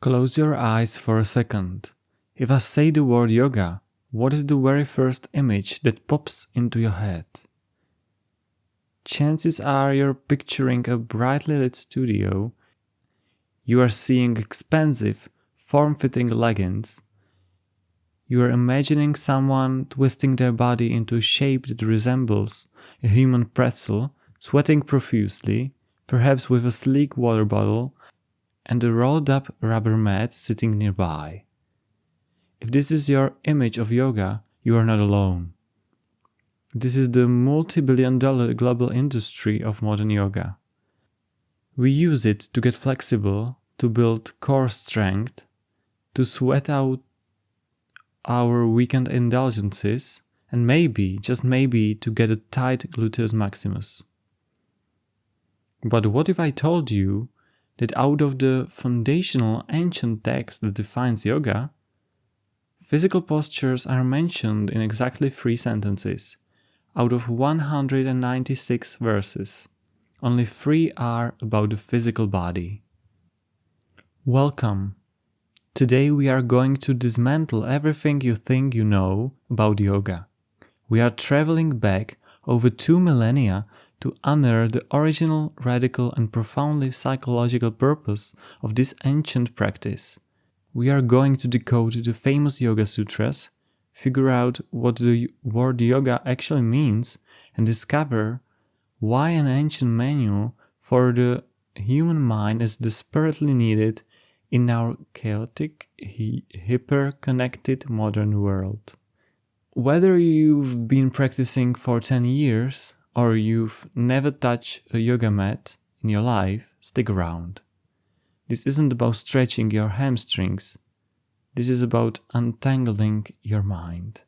Close your eyes for a second. If I say the word yoga, what is the very first image that pops into your head? Chances are you're picturing a brightly lit studio. You are seeing expensive, form-fitting leggings. You are imagining someone twisting their body into a shape that resembles a human pretzel, sweating profusely, perhaps with a sleek water bottle and a rolled-up rubber mat sitting nearby. If this is your image of yoga, you are not alone. This is the multi-billion-dollar global industry of modern yoga. We use it to get flexible, to build core strength, to sweat out our weekend indulgences, and maybe, just maybe, to get a tight gluteus maximus. But what if I told you that out of the foundational ancient text that defines yoga, physical postures are mentioned in exactly 3 sentences out of 196 verses. Only 3 are about the physical body. Welcome. Today we are going to dismantle everything you think you know about yoga. We are traveling back over 2 millennia to honor the original, radical and profoundly psychological purpose of this ancient practice. We are going to decode the famous Yoga Sutras, figure out what the word yoga actually means, and discover why an ancient manual for the human mind is desperately needed in our chaotic, hyper-connected modern world. Whether you've been practicing for 10 years or you've never touched a yoga mat in your life, stick around. This isn't about stretching your hamstrings. This is about untangling your mind.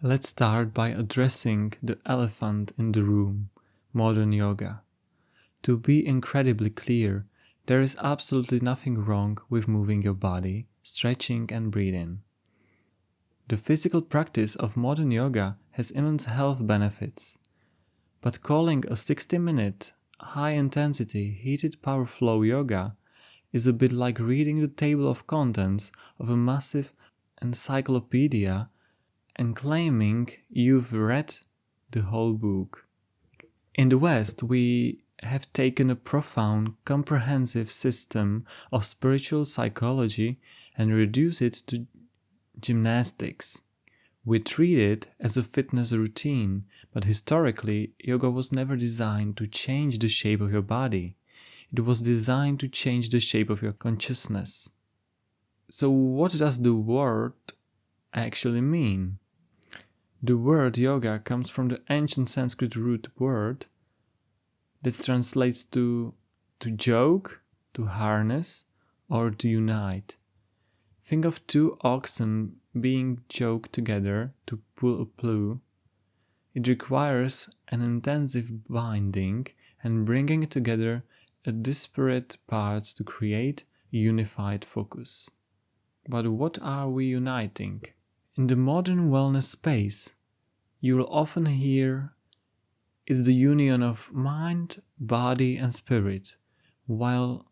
Let's start by addressing the elephant in the room, modern yoga. To be incredibly clear, there is absolutely nothing wrong with moving your body, stretching and breathing. The physical practice of modern yoga has immense health benefits, but calling a 60-minute, high-intensity, heated power flow yoga is a bit like reading the table of contents of a massive encyclopedia and claiming you've read the whole book. In the West, we have taken a profound, comprehensive system of spiritual psychology and reduced it to gymnastics. We treat it as a fitness routine, but historically, yoga was never designed to change the shape of your body. It was designed to change the shape of your consciousness. So what does the word actually mean? The word yoga comes from the ancient Sanskrit root word that translates to yoke, to harness, or to unite. Think of 2 oxen being yoked together to pull a plough. It requires an intensive binding and bringing together disparate parts to create a unified focus. But what are we uniting? In the modern wellness space, you will often hear it's the union of mind, body and spirit. While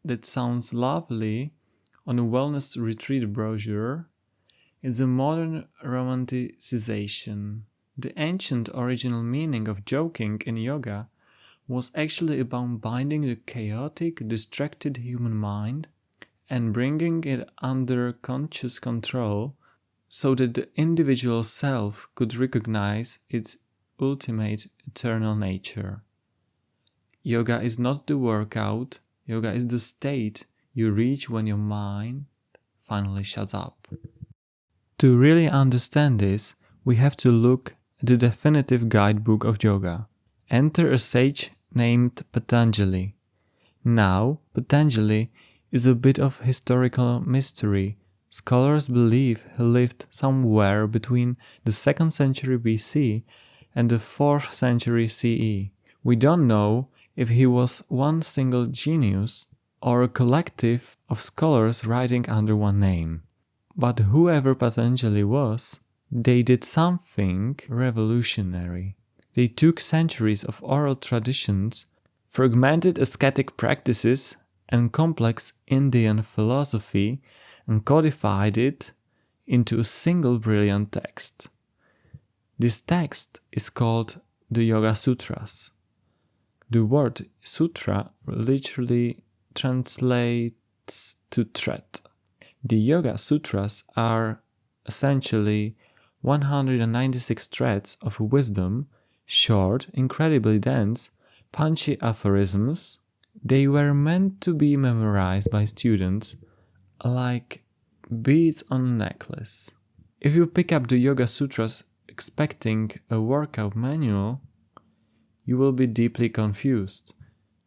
that sounds lovely on a wellness retreat brochure, it's a modern romanticization. The ancient original meaning of joking in yoga was actually about binding the chaotic, distracted human mind and bringing it under conscious control so that the individual self could recognize its ultimate eternal nature. Yoga is not the workout, yoga is the state you reach when your mind finally shuts up. To really understand this, we have to look at the definitive guidebook of yoga. Enter a sage named Patanjali. Now, Patanjali is a bit of historical mystery. Scholars believe he lived somewhere between the 2nd century BC and the 4th century CE. We don't know if he was one single genius or a collective of scholars writing under one name. But whoever Patanjali was, they did something revolutionary. They took centuries of oral traditions, fragmented ascetic practices, and complex Indian philosophy and codified it into a single brilliant text. This text is called the Yoga Sutras. The word sutra literally translates to thread. The Yoga Sutras are essentially 196 threads of wisdom, short, incredibly dense, punchy aphorisms. They were meant to be memorized by students like beads on a necklace. If you pick up the Yoga Sutras expecting a workout manual, you will be deeply confused.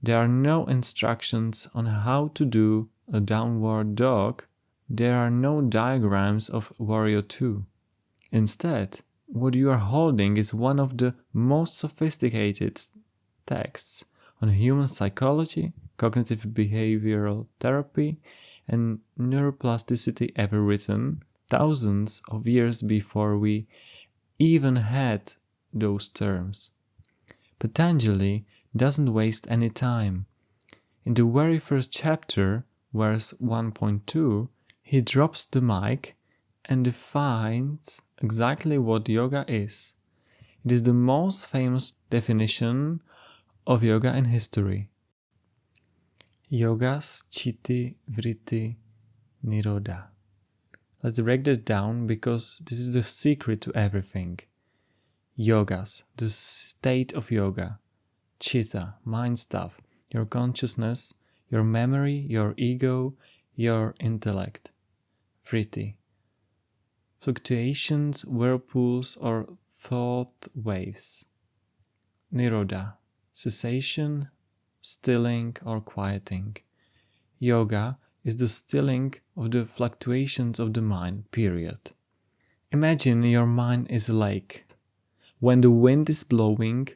There are no instructions on how to do a downward dog. There are no diagrams of Warrior 2. Instead, what you are holding is one of the most sophisticated texts on human psychology, cognitive behavioral therapy, and neuroplasticity ever written, thousands of years before we even had those terms. Patanjali doesn't waste any time. In the very first chapter, verse 1.2, he drops the mic and defines exactly what yoga is. It is the most famous definition of yoga in history. Yogas, chitti, vritti, nirodha. Let's break that down because this is the secret to everything. Yogas, the state of yoga. Chitta, mind stuff, your consciousness, your memory, your ego, your intellect. Vritti, fluctuations, whirlpools, or thought waves. Nirodha, cessation, stilling, or quieting. Yoga is the stilling of the fluctuations of the mind, period. Imagine your mind is a lake. When the wind is blowing,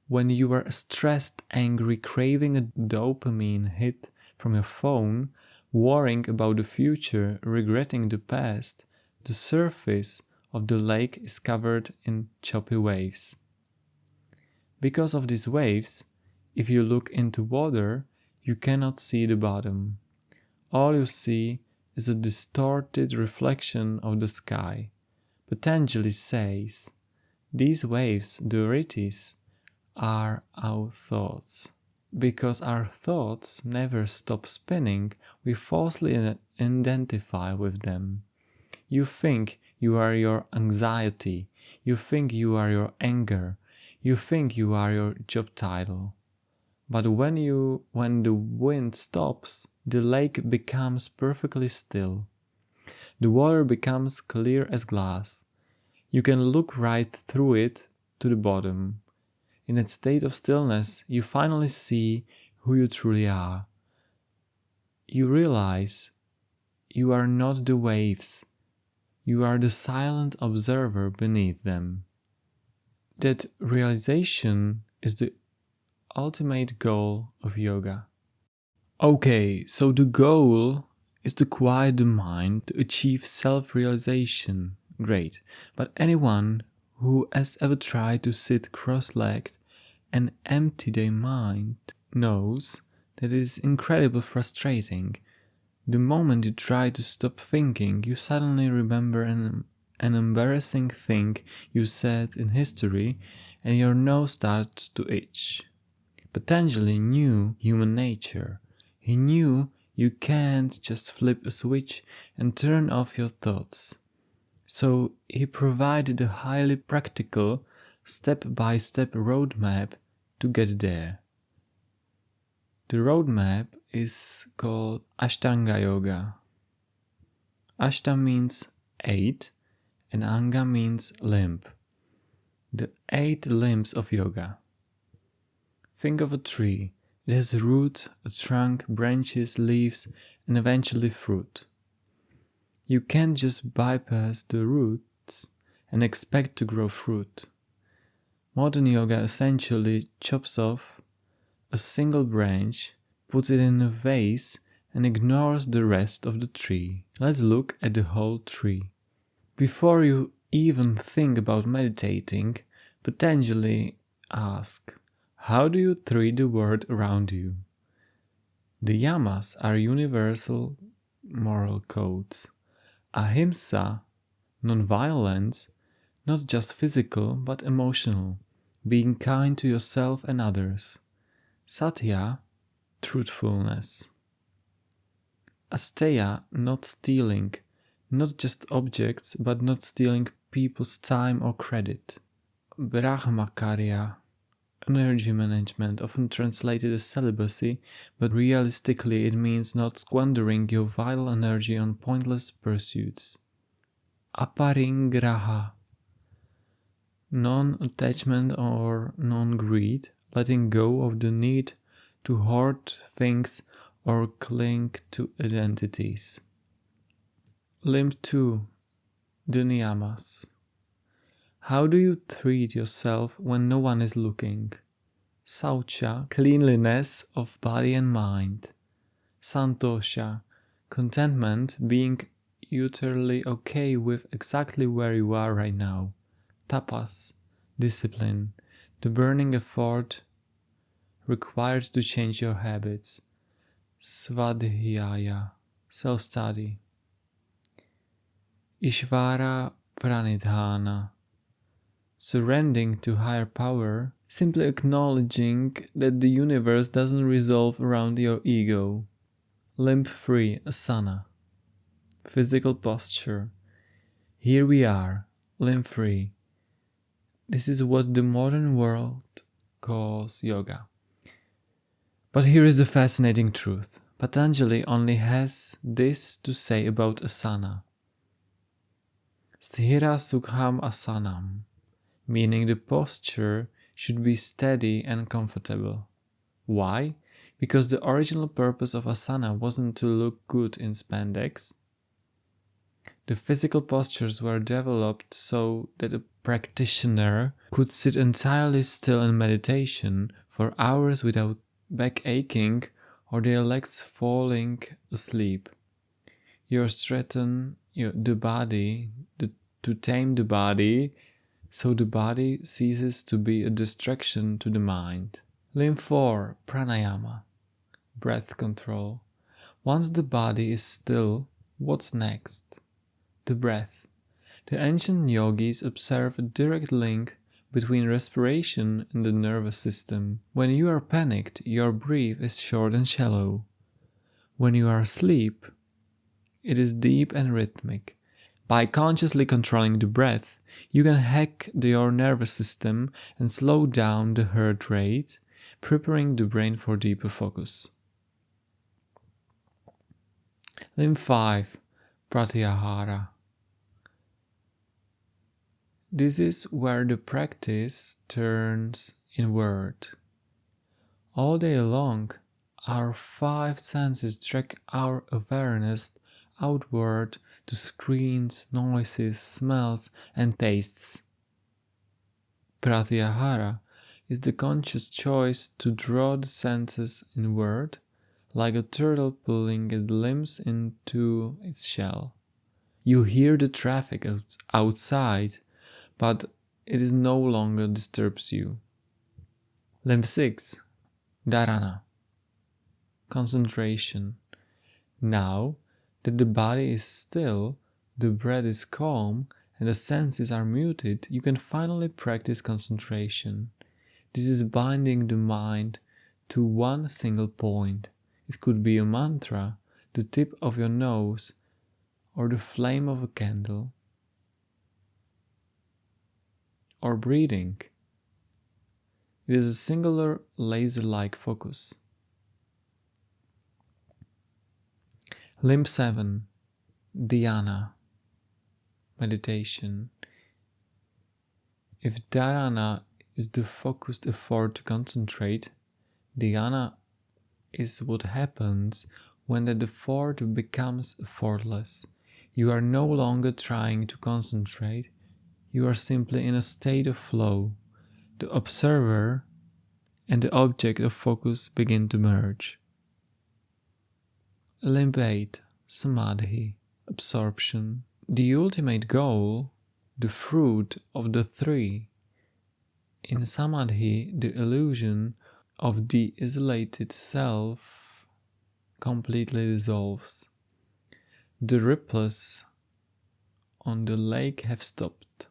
when you are stressed, angry, craving a dopamine hit from your phone, worrying about the future, regretting the past, the surface of the lake is covered in choppy waves. Because of these waves, if you look into water, you cannot see the bottom. All you see is a distorted reflection of the sky. Patanjali says, these waves, the vrittis, are our thoughts. Because our thoughts never stop spinning, we falsely identify with them. You think you are your anxiety, you think you are your anger, you think you are your job title. But when the wind stops, the lake becomes perfectly still. The water becomes clear as glass. You can look right through it to the bottom. In that state of stillness, you finally see who you truly are. You realize you are not the waves. You are the silent observer beneath them. That realization is the ultimate goal of yoga. Okay, so the goal is to quiet the mind to achieve self-realization. Great, but anyone who has ever tried to sit cross-legged and empty their mind knows that it is incredibly frustrating. The moment you try to stop thinking, you suddenly remember an embarrassing thing you said in history and your nose starts to itch. Patanjali knew human nature. He knew you can't just flip a switch and turn off your thoughts. So he provided a highly practical, step-by-step roadmap to get there. The roadmap is called Ashtanga Yoga. Ashta means 8 and Anga means limb. The 8 limbs of yoga. Think of a tree. It has a root, a trunk, branches, leaves, and eventually fruit. You can't just bypass the roots and expect to grow fruit. Modern yoga essentially chops off a single branch, puts it in a vase, and ignores the rest of the tree. Let's look at the whole tree. Before you even think about meditating, Patanjali asks, how do you treat the world around you? The yamas are universal moral codes. Ahimsa, non-violence, not just physical but emotional, being kind to yourself and others. Satya, truthfulness. Asteya, not stealing, not just objects, but not stealing people's time or credit. Brahmacharya, energy management, often translated as celibacy, but realistically it means not squandering your vital energy on pointless pursuits. Aparingraha, non-attachment or non-greed, letting go of the need to hoard things or cling to identities. Limb 2. The niyamas. How do you treat yourself when no one is looking? Saucha, cleanliness of body and mind. Santosha, contentment, being utterly okay with exactly where you are right now. Tapas, discipline, the burning effort required to change your habits. Svadhyaya, self-study. Ishvara pranidhana, surrendering to higher power, simply acknowledging that the universe doesn't resolve around your ego. Limb 3, asana, physical posture. Here we are, limb 3. This is what the modern world calls yoga. But here is the fascinating truth. Patanjali only has this to say about asana. Sthira sukham asanam, meaning the posture should be steady and comfortable. Why? Because the original purpose of asana wasn't to look good in spandex. The physical postures were developed so that a practitioner could sit entirely still in meditation for hours without back aching or their legs falling asleep. You straighten the body to tame the body, so the body ceases to be a distraction to the mind. Limb 4, pranayama, breath control. Once the body is still, what's next? The breath. The ancient yogis observe a direct link between respiration and the nervous system. When you are panicked, your breath is short and shallow. When you are asleep, it is deep and rhythmic. By consciously controlling the breath, you can hack your nervous system and slow down the heart rate, preparing the brain for deeper focus. Limb 5, pratyahara. This is where the practice turns inward. All day long, our 5 senses drag our awareness outward to screens, noises, smells, and tastes. Pratyahara is the conscious choice to draw the senses inward, like a turtle pulling its limbs into its shell. You hear the traffic outside, but it is no longer disturbs you. Limb 6, dharana, concentration. Now that the body is still, the breath is calm, and the senses are muted, you can finally practice concentration. This is binding the mind to one single point. It could be a mantra, the tip of your nose, or the flame of a candle, or breathing. It is a singular laser-like focus. Limb 7, dhyana, meditation. If dharana is the focused effort to concentrate, dhyana is what happens when that effort becomes effortless. You are no longer trying to concentrate, you are simply in a state of flow. The observer and the object of focus begin to merge. Limb 8, samadhi, absorption. The ultimate goal, the fruit of the 3. In samadhi, the illusion of the isolated self completely dissolves. The ripples on the lake have stopped.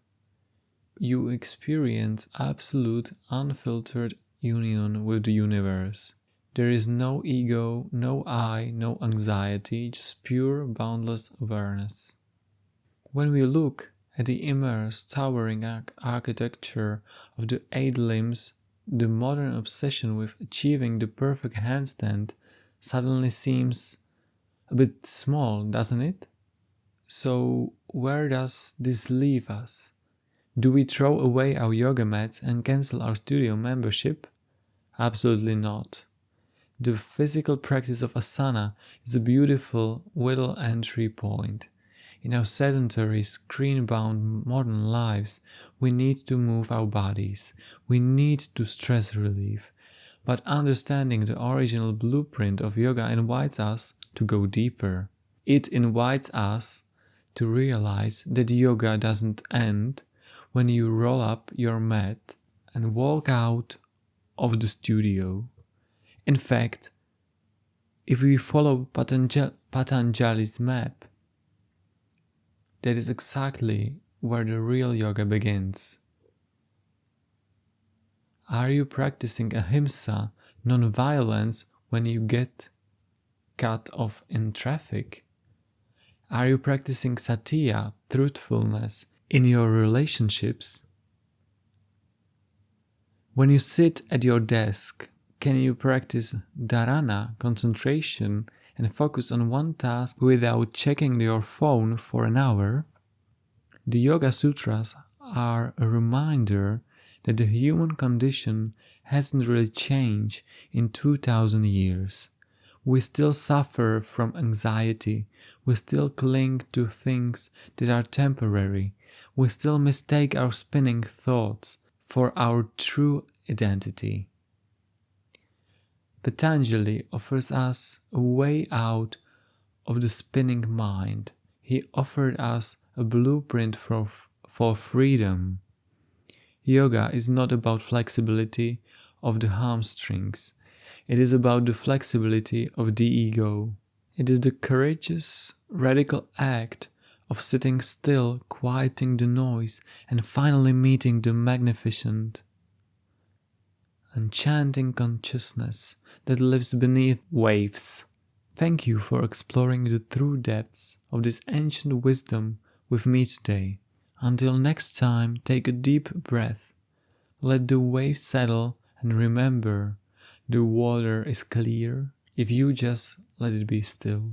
You experience absolute, unfiltered union with the universe. There is no ego, no I, no anxiety, just pure, boundless awareness. When we look at the immense, towering architecture of the 8 limbs, the modern obsession with achieving the perfect handstand suddenly seems a bit small, doesn't it? So, where does this leave us? Do we throw away our yoga mats and cancel our studio membership? Absolutely not. The physical practice of asana is a beautiful little entry point. In our sedentary, screen-bound modern lives, we need to move our bodies. We need to stress relief. But understanding the original blueprint of yoga invites us to go deeper. It invites us to realize that yoga doesn't end when you roll up your mat and walk out of the studio. In fact, if we follow Patanjali's map, that is exactly where the real yoga begins. Are you practicing ahimsa, non-violence, when you get cut off in traffic? Are you practicing satya, truthfulness, in your relationships? When you sit at your desk, can you practice dharana, concentration, and focus on one task without checking your phone for an hour? The Yoga Sutras are a reminder that the human condition hasn't really changed in 2000 years. We still suffer from anxiety, we still cling to things that are temporary, we still mistake our spinning thoughts for our true identity. Patanjali offers us a way out of the spinning mind. He offered us a blueprint for freedom. Yoga is not about flexibility of the hamstrings. It is about the flexibility of the ego. It is the courageous, radical act of sitting still, quieting the noise, and finally meeting the magnificent, enchanting consciousness that lives beneath waves. Thank you for exploring the true depths of this ancient wisdom with me today. Until next time, take a deep breath. Let the waves settle and remember, the water is clear if you just let it be still.